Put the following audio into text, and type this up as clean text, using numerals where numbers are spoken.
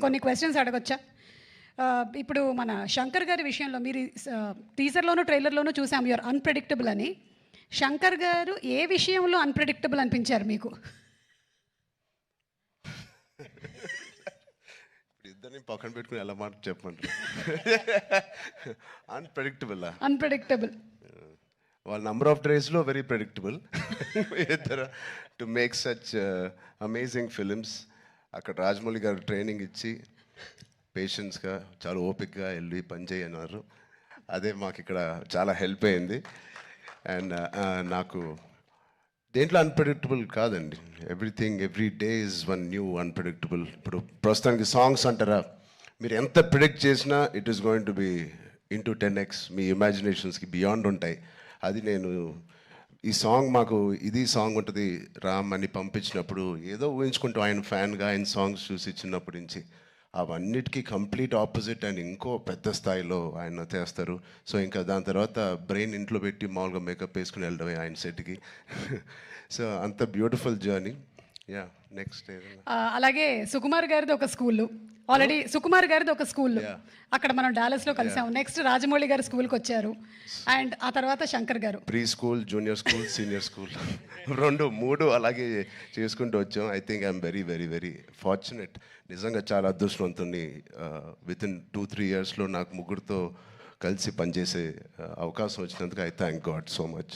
కొన్ని క్వశ్చన్స్ అడగొచ్చా? ఇప్పుడు మన శంకర్ గారి విషయంలో మీరు టీజర్లోను ట్రైలర్లోనూ చూసాం యూఆర్ అన్ప్రెడిక్టబుల్ అని. శంకర్ గారు ఏ విషయంలో అన్ప్రెడిక్టబుల్ అనిపించారు మీకు? ఇద్దరిని పక్కన పెట్టుకుని ఎలా మాట చెప్పంటారు? అన్ప్రెడిక్టబుల్ వాళ్ళ నంబర్ ఆఫ్ డేస్లో వెరీ ప్రెడిక్టబుల్ ఇద్దరు to make such amazing films. అక్కడ రాజమౌళి గారు ట్రైనింగ్ ఇచ్చి పేషెన్స్గా చాలా ఓపిక్గా వెళ్ళి పని చేయన్నారు. అదే మాకు ఇక్కడ చాలా హెల్ప్ అయింది. అండ్ నాకు దేంట్లో అన్ప్రెడిక్టబుల్ కాదండి. Everything every day is one new unpredictable. ఇప్పుడు ప్రస్తుతానికి సాంగ్స్ అంటారా, మీరు ఎంత ప్రిడిక్ట్ చేసినా it is going to be into 10x. మీ ఇమాజినేషన్స్కి బియాండ్ ఉంటాయి. అది నేను ఈ సాంగ్ మాకు ఇది సాంగ్ ఉంటుంది రామ్ అని పంపించినప్పుడు ఏదో ఊహించుకుంటూ ఆయన ఫ్యాన్గా ఆయన సాంగ్స్ చూసి చిన్నప్పటి నుంచి అవన్నిటికీ కంప్లీట్ ఆపోజిట్ అండ్ ఇంకో పెద్ద స్థాయిలో ఆయన చేస్తారు. సో ఇంకా దాని తర్వాత బ్రెయిన్ ఇంట్లో పెట్టి మామూలుగా మేకప్ వేసుకుని వెళ్ళడమే ఆయన సెట్కి. సో అంత బ్యూటిఫుల్ జర్నీ. యా నెక్స్ట్ అలాగే సుకుమార్ గారిది ఒక స్కూల్, ఆల్రెడీ సుకుమార్ గారిది ఒక స్కూల్ అక్కడ మనం డాలస్లో కలిసాం. నెక్స్ట్ రాజమౌళి గారు స్కూల్కి వచ్చారు అండ్ ఆ తర్వాత శంకర్ గారు pre school, junior school, senior school 2, 3 అలాగే చేసుకుంటూ వచ్చాం. I think I'm very very very fortunate. నిజంగా చాలా అదృష్టవంతుని. వితిన్ 2-3 ఇయర్స్లో నాకు ముగ్గురితో కలిసి పనిచేసే అవకాశం వచ్చినందుకు I thank God so much.